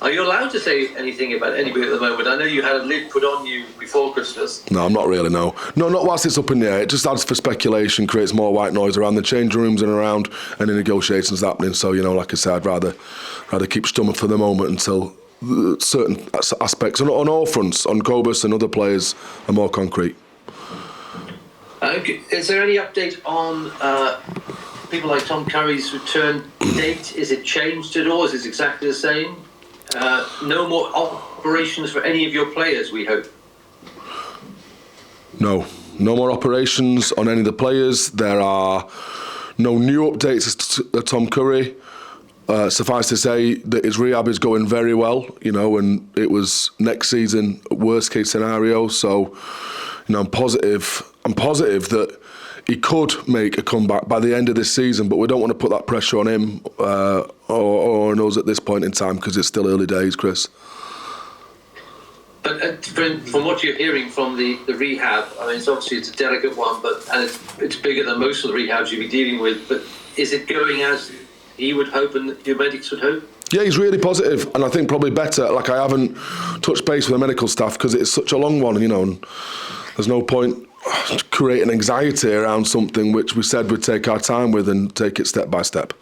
Are you allowed to say anything about anybody at the moment? I know you had a lid put on you before Christmas. No, I'm not really, no. No, not whilst it's up in the air. It just adds for speculation, creates more white noise around the change rooms and around any negotiations happening. So, like I said, I'd rather keep stomach for the moment until certain aspects, on all fronts, on Cobus and other players, are more concrete. Is there any update on people like Tom Curry's return date? Is it changed at all? Is it exactly the same? No more operations for any of your players, we hope? No more operations on any of the players. There are no new updates to Tom Curry. Suffice to say that his rehab is going very well, and it was next season worst case scenario. So, I'm positive that he could make a comeback by the end of this season, but we don't want to put that pressure on him or on us at this point in time because it's still early days, Chris. But from what you're hearing from the rehab, I mean, it's a delicate one, and it's bigger than most of the rehabs you'll be dealing with. But is it going as he would hope and your medics would hope? Yeah, he's really positive, and I think probably better. Like, I haven't touched base with the medical staff because it's such a long one, and there's no point creating anxiety around something which we said we'd take our time with and take it step by step.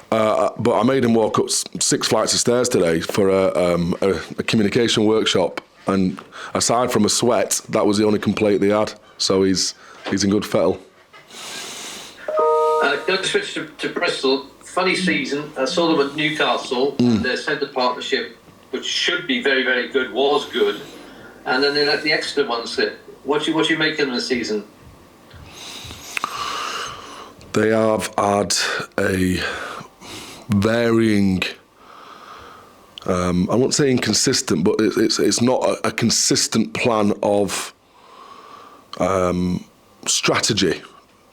But I made him walk up 6 flights of stairs today for a communication workshop, and aside from a sweat, that was the only complaint they had. So he's in good fettle. Going to switch to Bristol. Funny season. I saw them at Newcastle. Their centre partnership, which should be very, very good, was good. And then they let the Exeter one slip. What you make of them this season? They have had a varying, I won't say inconsistent, but it's not a consistent plan of strategy,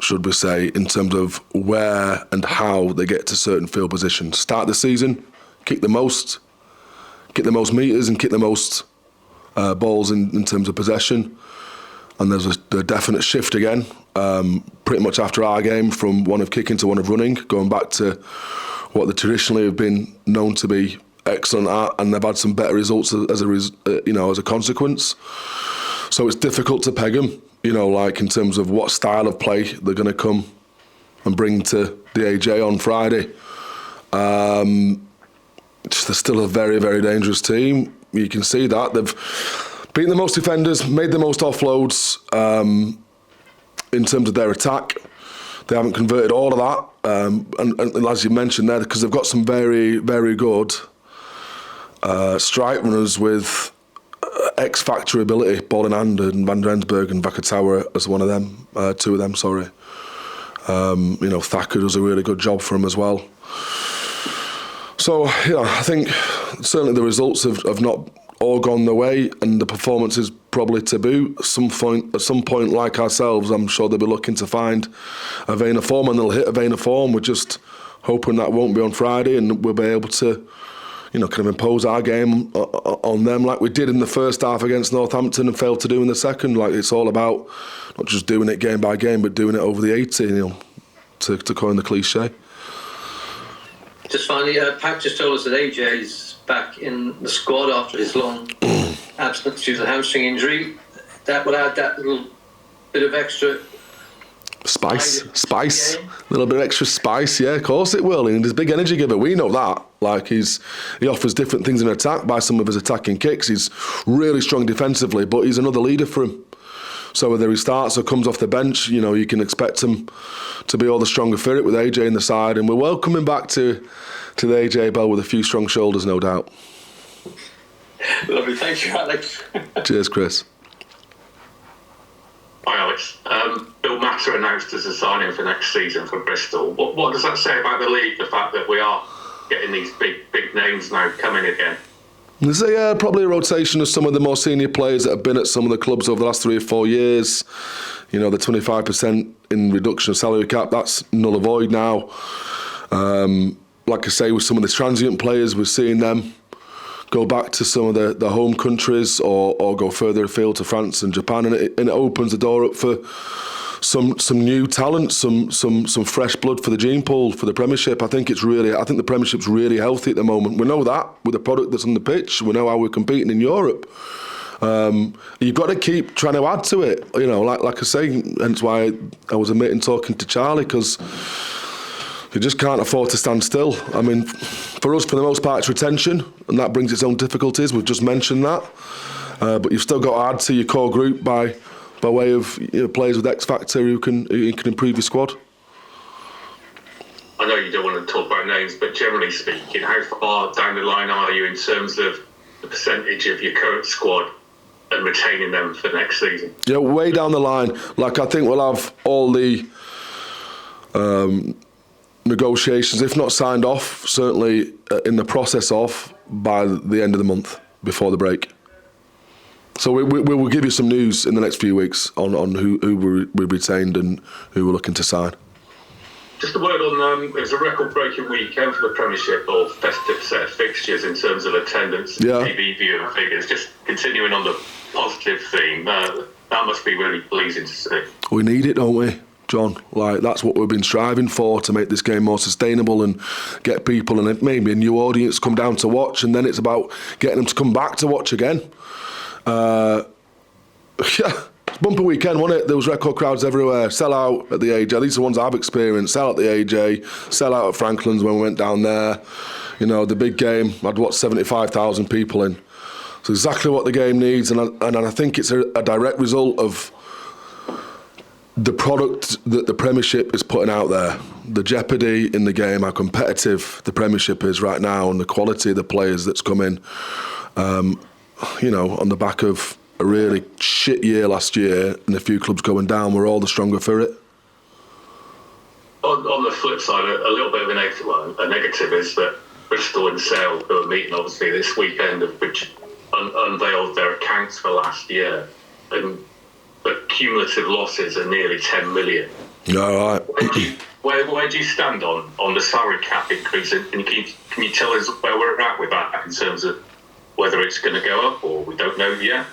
should we say, in terms of where and how they get to certain field positions. Start the season, kick the most meters and kick the most balls in terms of possession. And there's a definite shift again, pretty much after our game, from one of kicking to one of running, going back to what they traditionally have been known to be excellent at, and they've had some better results as a consequence. So it's difficult to peg them, in terms of what style of play they're going to come and bring to the AJ on Friday. They're still a very, very dangerous team. You can see that. They've beaten the most defenders, made the most offloads in terms of their attack. They haven't converted all of that. And as you mentioned there, because they've got some very, very good strike runners with X-factor ability, ball in hand, and Van Rensburg and Vakatawa as one of them, two of them, sorry. Thacker does a really good job for them as well. So, I think certainly the results have not all gone their way, and the performance is probably to boot. At some point, like ourselves, I'm sure they'll be looking to find a vein of form, and they'll hit a vein of form. We're just hoping that won't be on Friday, and we'll be able to, kind of impose our game on them like we did in the first half against Northampton and failed to do in the second. Like, it's all about not just doing it game by game, but doing it over the 80, to coin the cliche. Just finally, Pat just told us that AJ's back in the squad after his long absence due to the hamstring injury. That will add that little bit of extra spice, a little bit of extra spice. Yeah, of course it will. And he's a big energy giver. We know that. Like, he offers different things in attack by some of his attacking kicks. He's really strong defensively, but he's another leader for him. So whether he starts or comes off the bench, you can expect him to be all the stronger for it with AJ in the side. And we're welcoming back to the AJ Bell with a few strong shoulders, no doubt. Lovely. Thank you, Alex. Cheers, Chris. Hi, Alex. Bill Matter announced as a signing for next season for Bristol. What does that say about the league, the fact that we are getting these big names now coming again? There's probably a rotation of some of the more senior players that have been at some of the clubs over the last 3 or 4 years. The 25% in reduction of salary cap, that's null and void now. Like I say, with some of the transient players, we're seeing them go back to some of the home countries or go further afield to France and Japan, and it opens the door up for some new talent, some fresh blood for the gene pool for the Premiership. I think the Premiership's really healthy at the moment. We know that with the product that's on the pitch. We know how we're competing in Europe. You've got to keep trying to add to it. Like I say, hence why I was admitting talking to Charlie, because you just can't afford to stand still. I mean, for us, for the most part, it's retention, and that brings its own difficulties. We've just mentioned that. But you've still got to add to your core group by way of players with X factor who can improve your squad. I know you don't want to talk about names, but generally speaking, how far down the line are you in terms of the percentage of your current squad and retaining them for next season? Yeah, way down the line. Like, I think we'll have all the negotiations, if not signed off, certainly in the process of, by the end of the month, before the break. So we will give you some news in the next few weeks on who we retained and who we're looking to sign. Just a word on, it was a record-breaking weekend for the Premiership, or festive set of fixtures in terms of attendance, TV viewing figures. Just continuing on the positive theme, that must be really pleasing to see. We need it, don't we, John? Like, that's what we've been striving for, to make this game more sustainable and get people and maybe a new audience come down to watch, and then it's about getting them to come back to watch again. It's bumper weekend, wasn't it? There was record crowds everywhere. Sell out at the AJ. These are the ones I've experienced. Sell out at the AJ. Sell out at Franklin's when we went down there. The big game, I'd watched 75,000 people in. It's exactly what the game needs, and I think it's a direct result of the product that the Premiership is putting out there. The jeopardy in the game, how competitive the Premiership is right now, and the quality of the players that's come in. On the back of a really shit year last year and a few clubs going down, we're all the stronger for it. On the flip side, a little bit of a negative is that Bristol and Sale, who are meeting obviously this weekend, which unveiled their accounts for last year, and the cumulative losses are nearly 10 million. All right. Where do you stand on the salary cap increase? And can you tell us where we're at with that in terms of whether it's going to go up, or we don't know yet?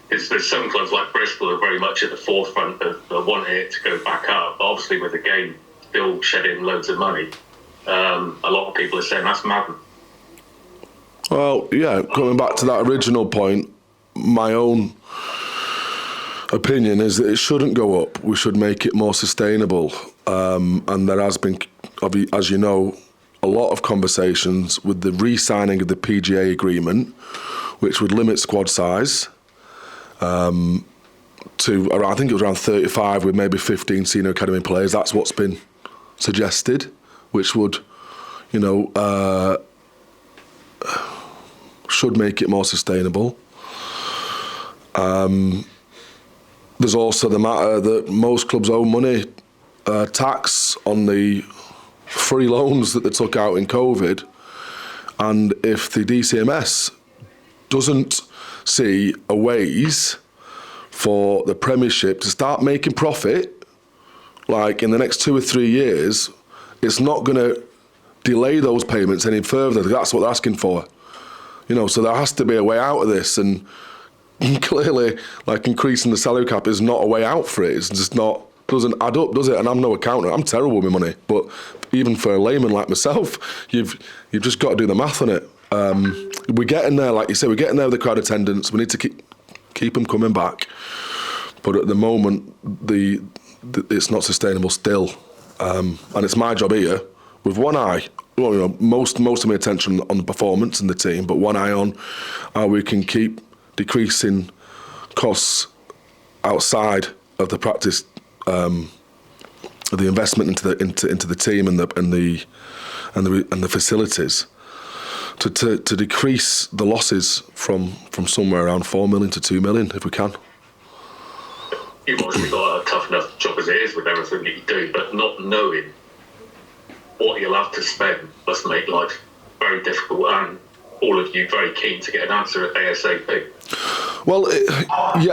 Because there's some clubs like Bristol are very much at the forefront of wanting it to go back up. But obviously, with the game still shedding loads of money, a lot of people are saying that's madness. Well, yeah, coming back to that original point, my own opinion is that it shouldn't go up. We should make it more sustainable. And there has been, as you know, a lot of conversations with the re-signing of the PGA agreement, which would limit squad size to around, I think it was around 35 with maybe 15 senior academy players. That's what's been suggested, which would, should make it more sustainable. There's also the matter that most clubs owe money, tax on the free loans that they took out in COVID, and if the DCMS doesn't see a ways for the Premiership to start making profit, like in the next 2 or 3 years, it's not going to delay those payments any further. That's what they're asking for. So there has to be a way out of this, and clearly, like, increasing the salary cap is not a way out for it. It's just not, doesn't add up, does it? And I'm no accountant. I'm terrible with money, but even for a layman like myself, you've just got to do the math on it. We're getting there, like you say, we're getting there with the crowd attendance. We need to keep them coming back, but at the moment, it's not sustainable still, and it's my job here with one eye. Well, most of my attention on the performance and the team, but one eye on how we can keep decreasing costs outside of the practice, of the investment into the team and the facilities, to decrease the losses from somewhere around 4 million to 2 million if we can. You've obviously got a tough enough job as it is with everything that you do, but not knowing what you'll have to spend must make life very difficult, and all of you very keen to get an answer at ASAP. Well,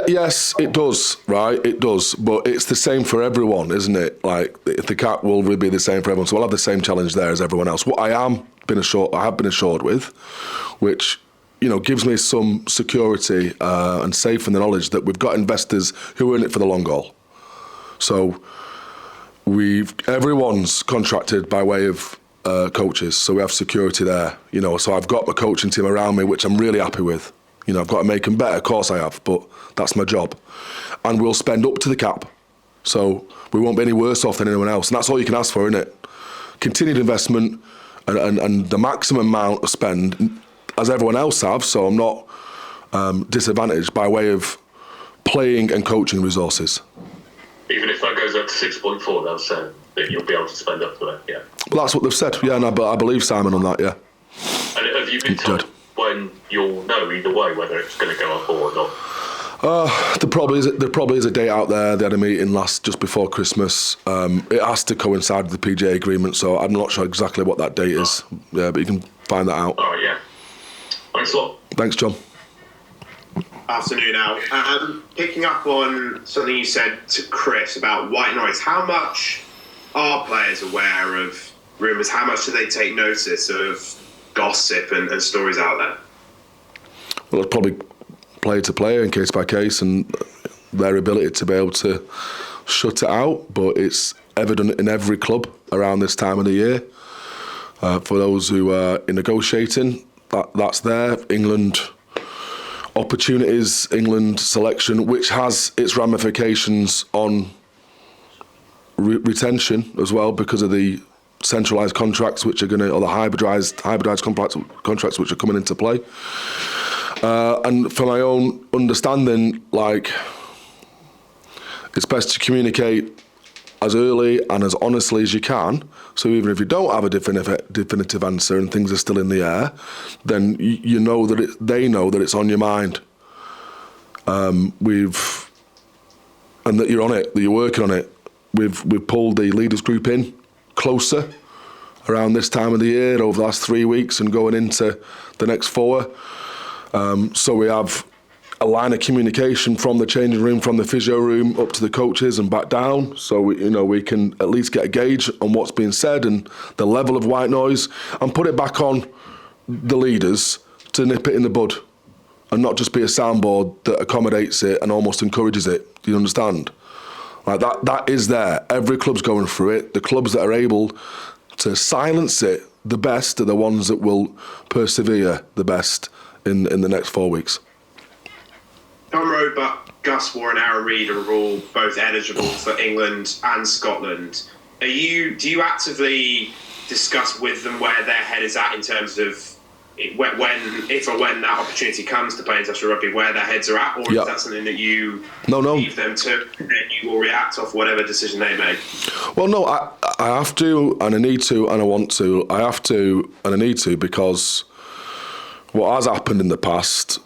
yes, it does, right? It does, but it's the same for everyone, isn't it? Like, the cap will be the same for everyone, so we'll have the same challenge there as everyone else. What I have been assured with, which gives me some security and safe in the knowledge that we've got investors who are in it for the long haul. So everyone's contracted by way of coaches, so we have security there. So I've got my coaching team around me, which I'm really happy with. I've got to make them better, of course I have, but that's my job. And we'll spend up to the cap, so we won't be any worse off than anyone else. And that's all you can ask for, isn't it? Continued investment and the maximum amount of spend, as everyone else have, so I'm not disadvantaged by way of playing and coaching resources. Even if that goes up to 6.4, they'll say that you'll be able to spend up to it, yeah. Well, that's what they've said, yeah, and I believe Simon on that, yeah. And have you been told when you'll know either way whether it's going to go up or not? There probably is a date out there. They had a meeting just before Christmas. It has to coincide with the PGA agreement, so I'm not sure exactly what that date is. Yeah, but you can find that out. All right, yeah. Thanks a lot. Thanks, John. Afternoon, Al. Picking up on something you said to Chris about white noise, how much are players aware of rumours? How much do they take notice of gossip and stories out there? Well, it's probably player to player and case by case, and their ability to be able to shut it out. But it's evident in every club around this time of the year. For those who are in negotiating, that's there. England opportunities, England selection, which has its ramifications on retention as well, because of the centralised contracts which are going to, or the hybridised contracts which are coming into play. And for my own understanding, it's best to communicate as early and as honestly as you can. So even if you don't have a definitive answer and things are still in the air, then they know that it's on your mind. And that you're on it, that you're working on it. We've pulled the leaders group in closer around this time of the year over the last 3 weeks and going into the next 4. So we have a line of communication from the changing room, from the physio room up to the coaches and back down. So we can at least get a gauge on what's being said and the level of white noise, and put it back on the leaders to nip it in the bud, and not just be a soundboard that accommodates it and almost encourages it. Do you understand? That is there. Every club's going through it. The clubs that are able to silence it the best are the ones that will persevere the best in the next 4 weeks. Tom Roebuck, Gus Warren, Aaron Reid are all both eligible for England and Scotland. Do you actively discuss with them where their head is at in terms of if or when that opportunity comes to play international rugby, where their heads are at, or is that something that you leave them to, and you will react off whatever decision they make? Well, no, I have to, and I need to, and I want to. I have to, and I need to, because what has happened in the past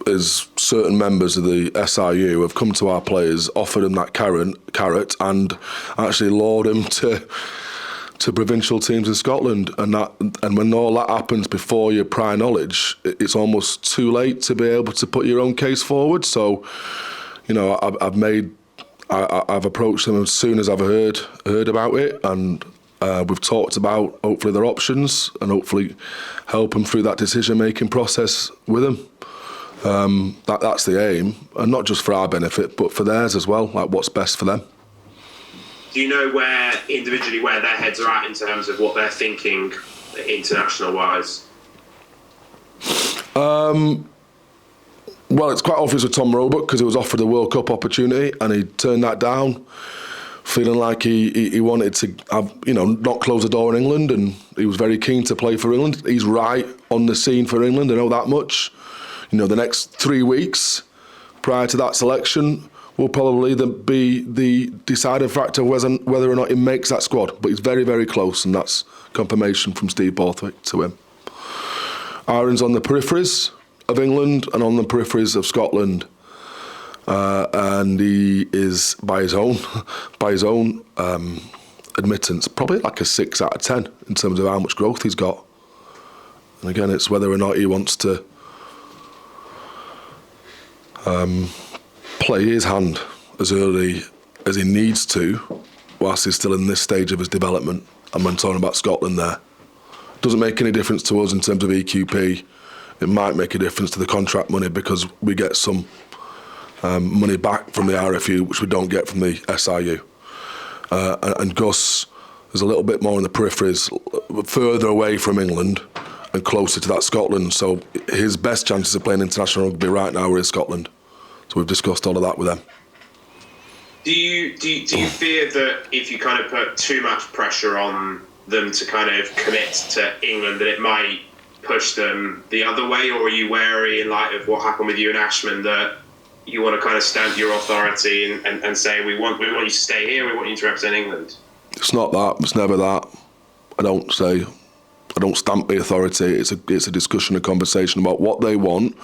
is certain members of the SRU have come to our players, offered them that carrot, and actually lured them to provincial teams in Scotland, and when all that happens before your prior knowledge, it's almost too late to be able to put your own case forward. So, I've approached them as soon as I've heard about it, and we've talked about hopefully their options and hopefully help them through that decision-making process with them. That's the aim, and not just for our benefit, but for theirs as well, what's best for them. Do you know where their heads are at in terms of what they're thinking international-wise? Well, it's quite obvious with Tom Roebuck, because he was offered a World Cup opportunity and he turned that down, feeling like he wanted to have, not close the door in England, and he was very keen to play for England. He's right on the scene for England, I know that much. The next 3 weeks prior to that selection will probably be the deciding factor whether or not he makes that squad. But he's very, very close, and that's confirmation from Steve Borthwick to him. Aaron's on the peripheries of England and on the peripheries of Scotland, and he is, by his own admittance, probably like a 6 out of 10 in terms of how much growth he's got. And again, it's whether or not he wants to play his hand as early as he needs to whilst he's still in this stage of his development. And when talking about Scotland there, doesn't make any difference to us in terms of EQP. It might make a difference to the contract money, because we get some money back from the RFU, which we don't get from the SRU. And Gus is a little bit more in the peripheries, further away from England and closer to that Scotland. So his best chances of playing international rugby right now are in Scotland. So we've discussed all of that with them. Do you fear that if you kind of put too much pressure on them to kind of commit to England, that it might push them the other way? Or are you wary in light of what happened with you and Ashman that you want to kind of stamp your authority and say we want you to stay here, we want you to represent England? It's not that. It's never that. I don't stamp the authority. It's a discussion, a conversation about what they want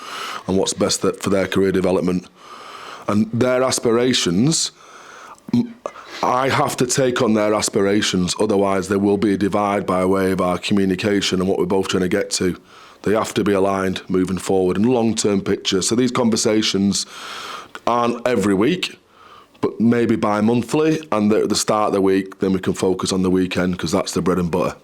and what's best for their career development and their aspirations. I have to take on their aspirations, otherwise there will be a divide by way of our communication and what we're both trying to get to. They have to be aligned moving forward in long-term picture. So these conversations aren't every week, but maybe bi-monthly, and at the start of the week, then we can focus on the weekend because that's the bread and butter.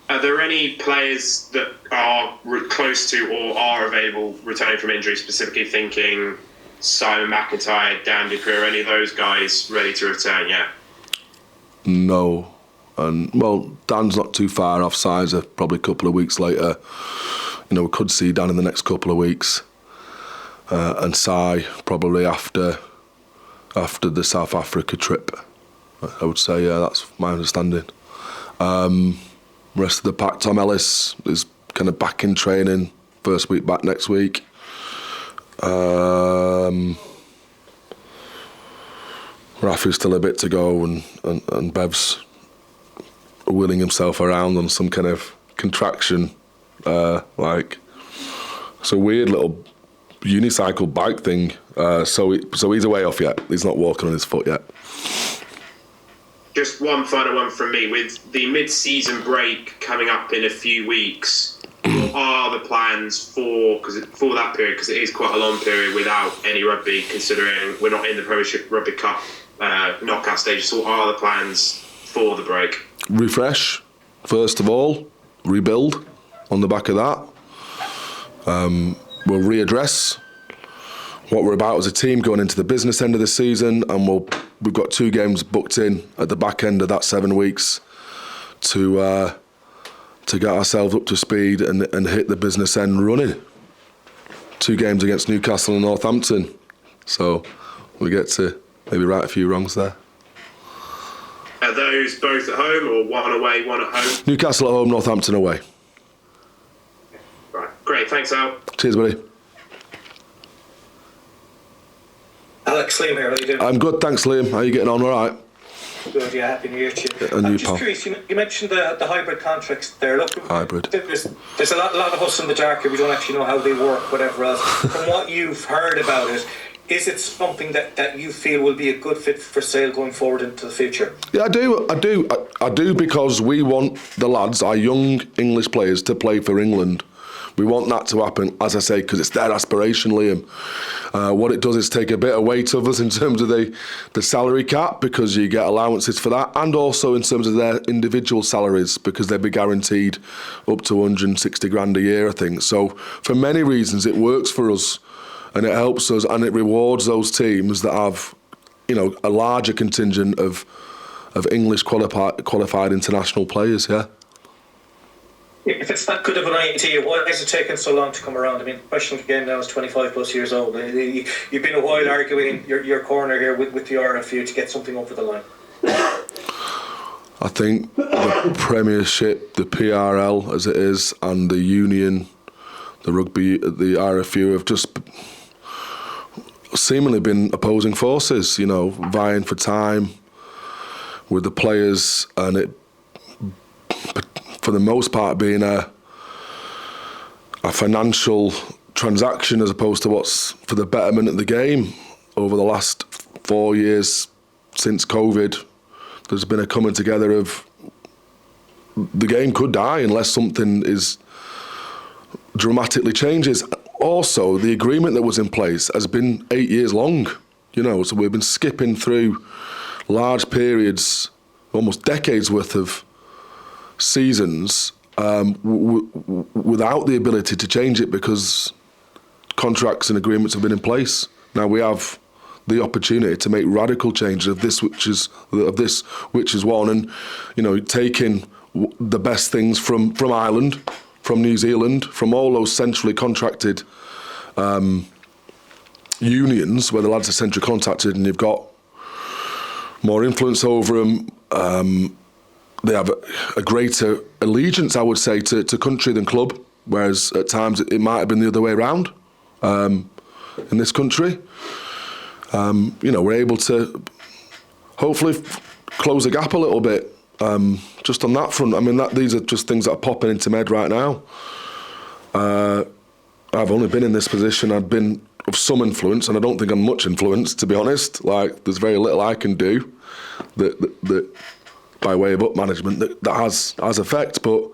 Are there any players that are close to or are available returning from injury, specifically thinking Simon McIntyre, Dan Dupree, are any of those guys ready to return yet? No. And, well, Dan's not too far off. Sizer probably a couple of weeks later. We could see Dan in the next couple of weeks. And Si probably after the South Africa trip. I would say, yeah, that's my understanding. Rest of the pack, Tom Ellis is kind of back in training. First week back next week. Rafi's still a bit to go, and Bev's wheeling himself around on some kind of contraction, it's a weird little unicycle bike thing. So he's a way off yet. He's not walking on his foot yet. Just one final one from me. With the mid-season break coming up in a few weeks, what are the plans for that period? Because it is quite a long period without any rugby, considering we're not in the Premiership Rugby Cup knockout stage. So what are the plans for the break? Refresh, first of all. Rebuild on the back of that. We'll readdress what we're about as a team going into the business end of the season, and we've got 2 games booked in at the back end of that 7 weeks to get ourselves up to speed and hit the business end running. 2 games against Newcastle and Northampton, so we get to maybe right a few wrongs there. Are those both at home or one away, one at home? Newcastle at home, Northampton away. Right, great, thanks Al. Cheers, buddy. Alex, Liam here, how you doing? I'm good, thanks, Liam. How are you getting on? All right? Good, yeah, happy New Year to you. And I'm you, just pal. curious, you mentioned the hybrid contracts there. Look, Hybrid. There's a lot of us in the dark here, we don't actually know how they work, whatever else. From what you've heard about it, is it something that you feel will be a good fit for Sale going forward into the future? Yeah, I do because we want the lads, our young English players, to play for England. We want that to happen, as I say, because it's their aspiration, Liam. What it does is take a bit of weight off us in terms of the salary cap, because you get allowances for that, and also in terms of their individual salaries, because they'll be guaranteed up to 160 grand a year, I think. So for many reasons, it works for us, and it helps us, and it rewards those teams that have, a larger contingent of English qualified international players. Yeah. If it's that good of an idea, why is it taking so long to come around? I mean, professional game now is 25 plus years old. You've been a while arguing your corner here with the RFU to get something over the line. I think the Premiership, the PRL as it is, and the Union, the rugby, the RFU have just seemingly been opposing forces, vying for time with the players, and it, for the most part, being a financial transaction as opposed to what's for the betterment of the game. Over the last 4 years since COVID, there's been a coming together of the game could die unless something is dramatically changes. Also, the agreement that was in place has been 8 years long, so we've been skipping through large periods, almost decades worth of seasons without the ability to change it, because contracts and agreements have been in place. Now we have the opportunity to make radical changes of this, which is one, and taking the best things from Ireland, from New Zealand, from all those centrally contracted unions where the lads are centrally contracted, and you've got more influence over them. They have a greater allegiance, I would say, to country than club, whereas at times it might have been the other way around in this country. We're able to hopefully close the gap a little bit just on that front. I mean, these are just things that are popping into my head right now. I've only been in this position. I've been of some influence, and I don't think I'm much influence, to be honest. Like, there's very little I can do that by way of up management that has effect, but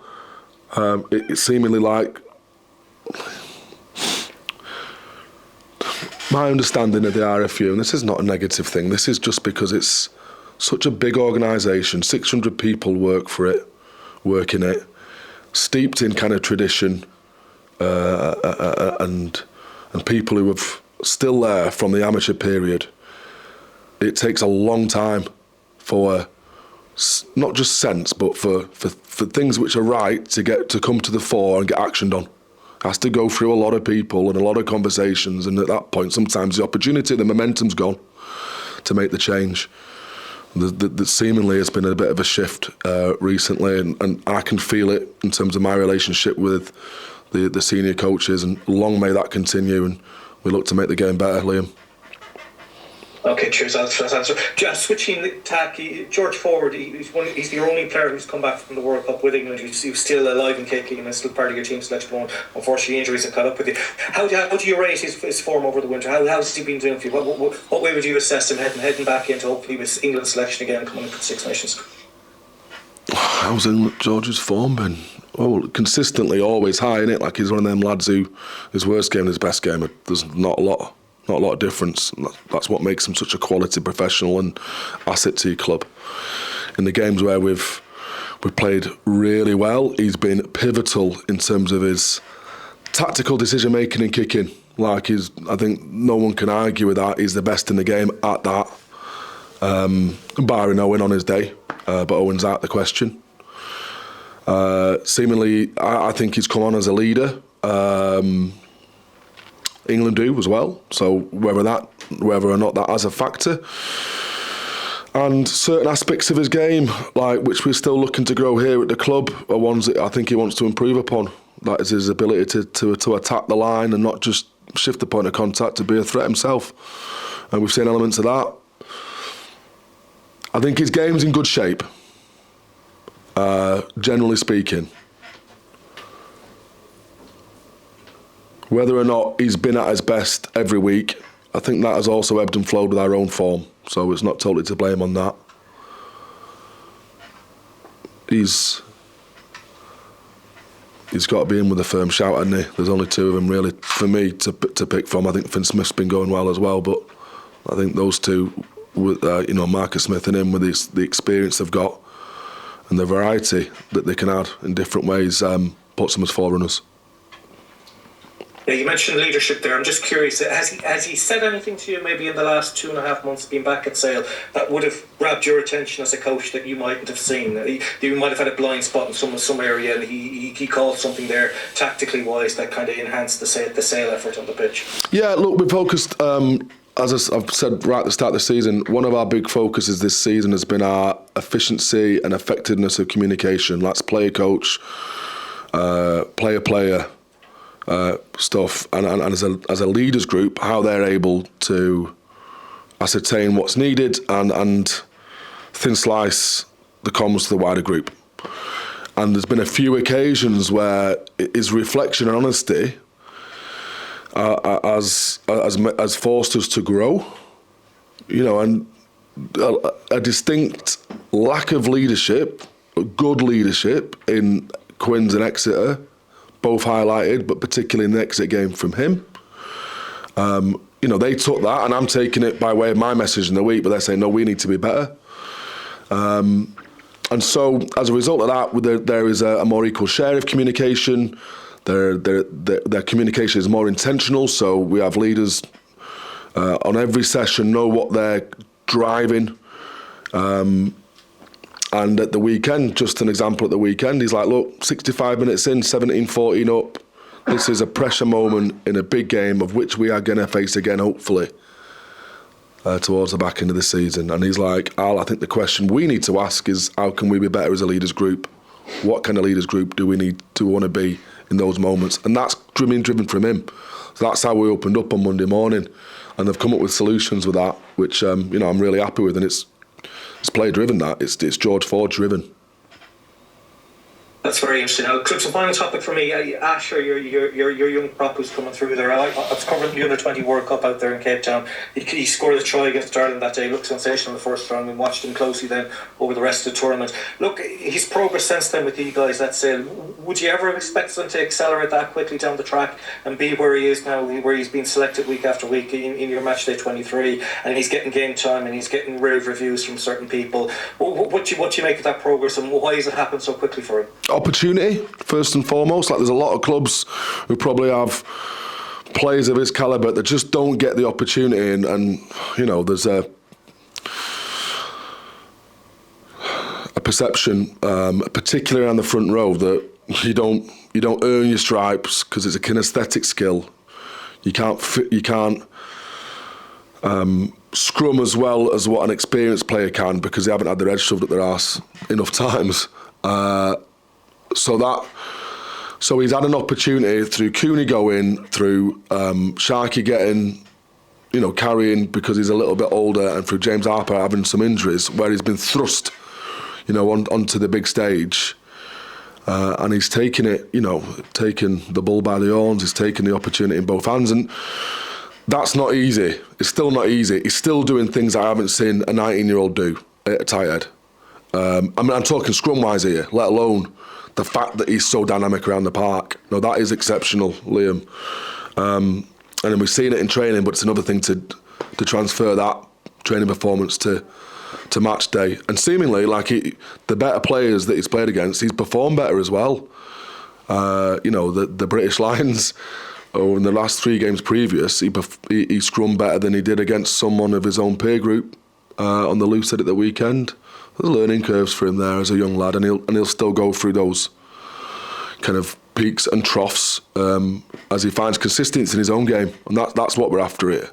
it's seemingly like my understanding of the RFU, and this is not a negative thing, this is just because it's such a big organisation, 600 people work in it, steeped in kind of tradition, and people who have still there from the amateur period. It takes a long time for not just sense, but for things which are right to come to the fore and get actioned on. It has to go through a lot of people and a lot of conversations, and at that point sometimes the opportunity, the momentum's gone to make the change. That seemingly has been a bit of a shift recently, and I can feel it in terms of my relationship with the senior coaches, and long may that continue, and we look to make the game better, Liam. Okay, cheers. That's answer. Just switching the tack, George Ford, he's the only player who's come back from the World Cup with England who's still alive and kicking and is still part of your team selection. Unfortunately, injuries have caught up with you. How do you rate his form over the winter? How's he been doing for you? What way would you assess him heading back into hopefully with England selection again coming for Six Nations? How's George's form been? Well, consistently always high, innit? Like, he's one of them lads who his worst game and his best game, there's not a lot of difference. That's what makes him such a quality professional and asset to your club. In the games where we've played really well, he's been pivotal in terms of his tactical decision making and kicking. Like, I think no one can argue with that. He's the best in the game at that, barring Owen on his day, but Owen's out the question. Seemingly, I think he's come on as a leader. England do as well, so whether or not that has a factor. And certain aspects of his game, like which we're still looking to grow here at the club, are ones that I think he wants to improve upon. That is his ability to attack the line and not just shift the point of contact, to be a threat himself. And we've seen elements of that. I think his game's in good shape, generally speaking. Whether or not he's been at his best every week, I think that has also ebbed and flowed with our own form. So it's not totally to blame on that. He's got to be in with a firm shout, hasn't he? There's only two of them really for me to pick from. I think Finn Smith's been going well as well, but I think those two, with Marcus Smith and him, with the experience they've got and the variety that they can add in different ways, puts them as forerunners. Yeah, you mentioned leadership there. I'm just curious, has he said anything to you maybe in the last 2.5 months being back at Sale that would have grabbed your attention as a coach that you mightn't have seen? You might have had a blind spot in some area, and he called something there tactically wise that kind of enhanced the Sale effort on the pitch. Yeah, look, we focused, as I've said right at the start of the season, one of our big focuses this season has been our efficiency and effectiveness of communication. That's player-coach, player-player, stuff, and as a leaders group, how they're able to ascertain what's needed and thin slice the comms to the wider group. And there's been a few occasions where his reflection and honesty has forced us to grow, and a distinct lack of leadership, good leadership in Quins and Exeter, both highlighted, but particularly in the Exit game from him. They took that, and I'm taking it by way of my message in the week, but they're saying, no, we need to be better. And so, as a result of that, there is a more equal share of communication. Their communication is more intentional, so we have leaders on every session know what they're driving. And at the weekend, just an example at the weekend, he's like, look, 65 minutes in, 17-14 up. This is a pressure moment in a big game of which we are going to face again, hopefully, towards the back end of the season. And he's like, Al, I think the question we need to ask is, how can we be better as a leaders group? What kind of leaders group do we want to be in those moments? And that's driven from him. So that's how we opened up on Monday morning. And they've come up with solutions with that, which I'm really happy with. And it's player driven. That it's George Ford driven. That's very interesting. Now, Clips, a final topic for me. Asher, your young prop who's coming through there. I was covering the Under-20 World Cup out there in Cape Town. He scored a try against Ireland that day. Looked sensational in the first round. We watched him closely then over the rest of the tournament. Look, his progress since then with you guys, let's say, would you ever expect him to accelerate that quickly down the track and be where he is now, where he's been selected week after week in your matchday 23, and he's getting game time and he's getting rave reviews from certain people? What do you make of that progress, and why has it happened so quickly for him? Opportunity, first and foremost. Like, there's a lot of clubs who probably have players of his calibre that just don't get the opportunity, and there's a perception, particularly on the front row, that you don't earn your stripes because it's a kinesthetic skill. You can't scrum as well as what an experienced player can because they haven't had their head shoved up their arse enough times. So he's had an opportunity through Cooney going, through Sharkey getting, carrying because he's a little bit older, and through James Harper having some injuries, where he's been thrust, onto the big stage. And he's taken it, taken the bull by the horns. He's taken the opportunity in both hands, and that's not easy. It's still not easy. He's still doing things I haven't seen a 19-year-old do at a tight head. I'm talking scrum-wise here, let alone the fact that he's so dynamic around the park. No, that is exceptional, Liam. And then we've seen it in training, but it's another thing to transfer that training performance to match day. And seemingly, the better players that he's played against, he's performed better as well. The British Lions, in the last 3 games previous, he scrummed better than he did against someone of his own peer group on the loose at the weekend. There's learning curves for him there as a young lad, and he'll still go through those kind of peaks and troughs as he finds consistency in his own game, and that's what we're after here.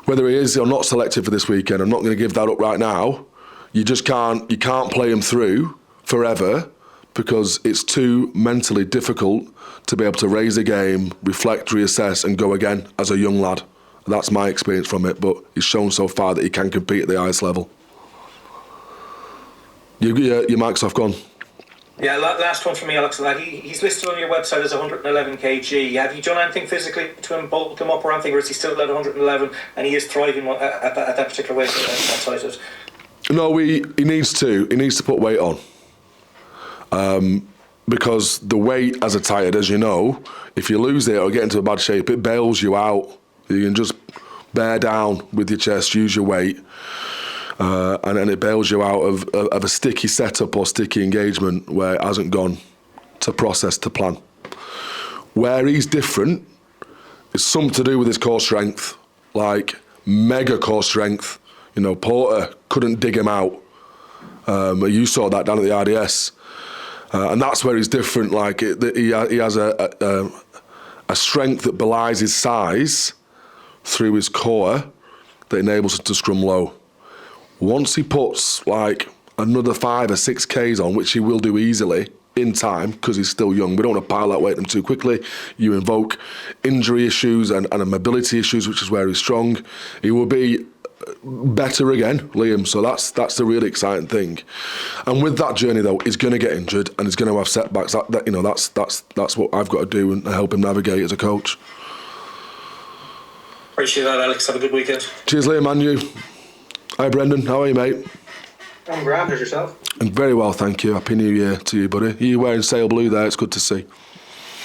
Whether he is or not selected for this weekend, I'm not going to give that up right now. You can't play him through forever because it's too mentally difficult to be able to raise a game, reflect, reassess, and go again as a young lad. That's my experience from it, but he's shown so far that he can compete at the highest level. Your mic's off, gone. Yeah, last one from me, Alex. He's listed on your website as 111 kg. Have you done anything physically to bulk him up or anything, or is he still at 111 and he is thriving at that particular weight at No, he needs to. He needs to put weight on. Because the weight as a tight head, as you know, if you lose it or get into a bad shape, it bails you out. You can just bear down with your chest, use your weight. And then it bails you out of a sticky setup or sticky engagement where it hasn't gone to process, to plan. Where he's different is something to do with his core strength, like mega core strength. Porter couldn't dig him out. You saw that down at the RDS. And that's where he's different. He has a strength that belies his size through his core that enables him to scrum low. Once he puts another 5 or 6 Ks on, which he will do easily in time because he's still young, we don't want to pile that weight on him too quickly. You invoke injury issues and mobility issues, which is where he's strong. He will be better again, Liam. So that's the really exciting thing. And with that journey though, he's going to get injured and he's going to have setbacks. That's what I've got to do and help him navigate as a coach. Appreciate that, Alex. Have a good weekend. Cheers, Liam, and you. Hi, Brendan. How are you, mate? I'm grand. How's yourself? I'm very well, thank you. Happy New Year to you, buddy. You're wearing sail blue there. It's good to see.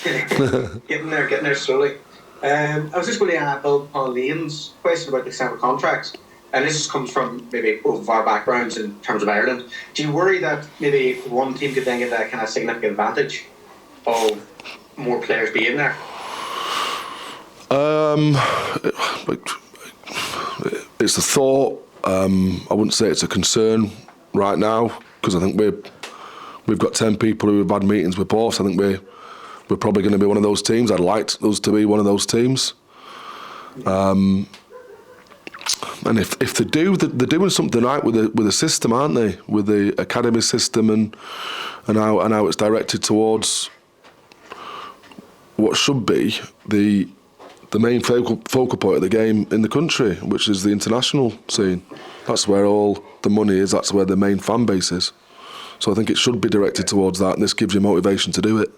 Getting there slowly. I was just going to add on Liam's question about the December contracts, and this comes from maybe both of our backgrounds in terms of Ireland. Do you worry that maybe one team could then get that kind of significant advantage of more players being there? It's a thought. I wouldn't say it's a concern right now, because I think we've got 10 people who have had meetings with both. I think we're probably going to be one of those teams. I'd like us to be one of those teams. And if they do, they're doing something right with the system, aren't they? With the academy system and how it's directed towards what should be the main focal point of the game in the country, which is the international scene. That's where all the money is. That's where the main fan base is. So I think it should be directed towards that, and this gives you motivation to do it.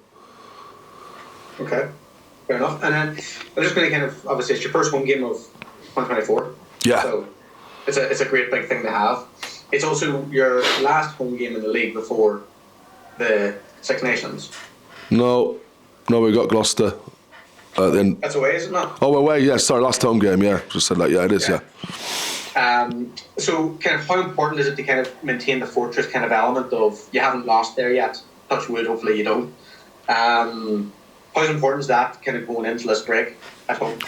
Okay, fair enough. And then I'm just going to kind of, obviously, it's your first home game of 2024. Yeah. So it's a great big thing to have. It's also your last home game in the league before the Six Nations. No, we got Gloucester. That's away, is it not? Oh, away, yeah. Sorry, last home game, yeah. Just said that, yeah, it is, yeah. So kind of how important is it to kind of maintain the fortress kind of element of you haven't lost there yet? Touch wood, hopefully you don't. How important is that kind of going into this break at home?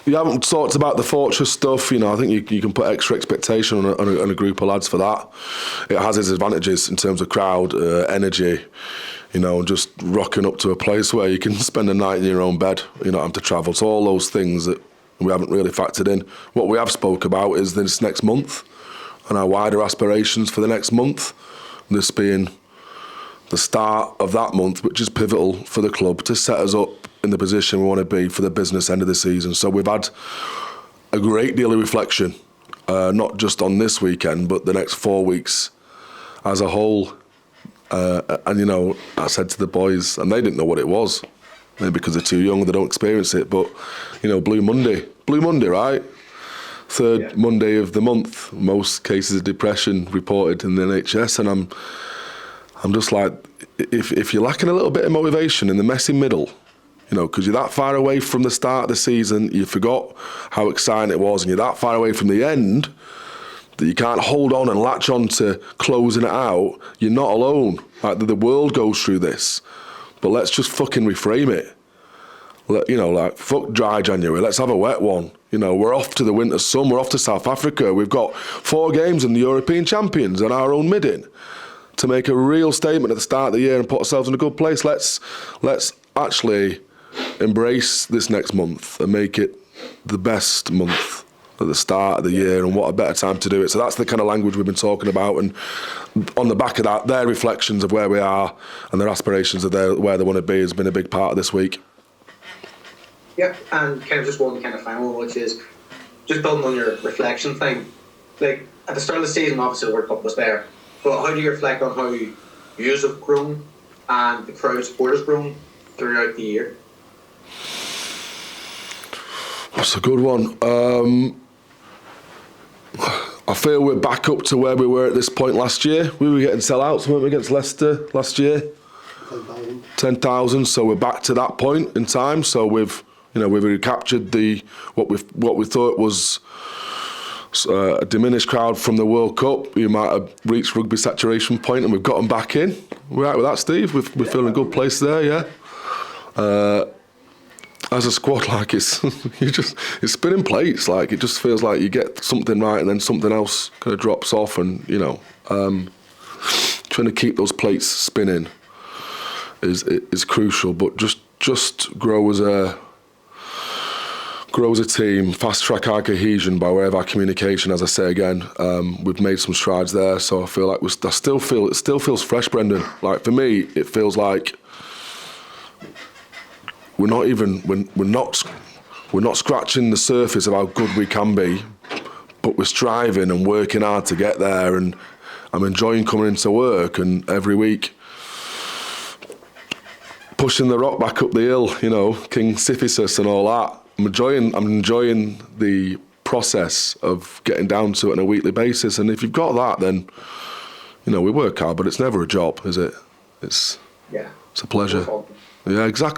You haven't talked about the fortress stuff. I think you can put extra expectation on a group of lads for that. It has its advantages in terms of crowd, energy, just rocking up to a place where you can spend a night in your own bed, you not have to travel. So all those things that we haven't really factored in. What we have spoke about is this next month and our wider aspirations for the next month. This being the start of that month, which is pivotal for the club to set us up in the position we want to be for the business end of the season. So we've had a great deal of reflection, not just on this weekend, but the next 4 weeks as a whole. And I said to the boys, and they didn't know what it was, maybe because they're too young, they don't experience it, but Blue Monday, right? Third Monday of the month, most cases of depression reported in the NHS, and I'm just like, if you're lacking a little bit of motivation in the messy middle, because you're that far away from the start of the season, you forgot how exciting it was, and you're that far away from the end that you can't hold on and latch on to closing it out, you're not alone. Like, the world goes through this. But let's just fucking reframe it. Fuck dry January, let's have a wet one. We're off to the winter sun, we're off to South Africa. We've got 4 games in the European Champions and our own midding to make a real statement at the start of the year and put ourselves in a good place. Let's actually embrace this next month and make it the best month at the start of the year, and what a better time to do it. So that's the kind of language we've been talking about, and on the back of that, their reflections of where we are and their aspirations of where they want to be has been a big part of this week. Yeah, and kind of just one kind of final one, which is just building on your reflection thing. Like, at the start of the season, obviously the World Cup was there, but how do you reflect on how views have grown and the crowd support has grown throughout the year? That's a good one. I feel we're back up to where we were at this point last year. We were getting sellouts, weren't we, against Leicester last year? 10,000. So we're back to that point in time. So we've recaptured what we thought was a diminished crowd from the World Cup. We might have reached rugby saturation point, and we've got them back in. We're right with that, Steve. We're feeling a good place there, yeah. As a squad, like it's spinning plates. Like, it just feels like you get something right and then something else kind of drops off, and trying to keep those plates spinning is crucial. But just grow as a team, fast track our cohesion by way of our communication. As I say again, we've made some strides there. So I feel like it still feels fresh, Brendan. Like, for me, it feels like we're not scratching the surface of how good we can be, but we're striving and working hard to get there. And I'm enjoying coming into work and every week pushing the rock back up the hill, King Sisyphus and all that. I'm enjoying the process of getting down to it on a weekly basis. And if you've got that, then we work hard, but it's never a job, is it? It's a pleasure. Yeah, exactly.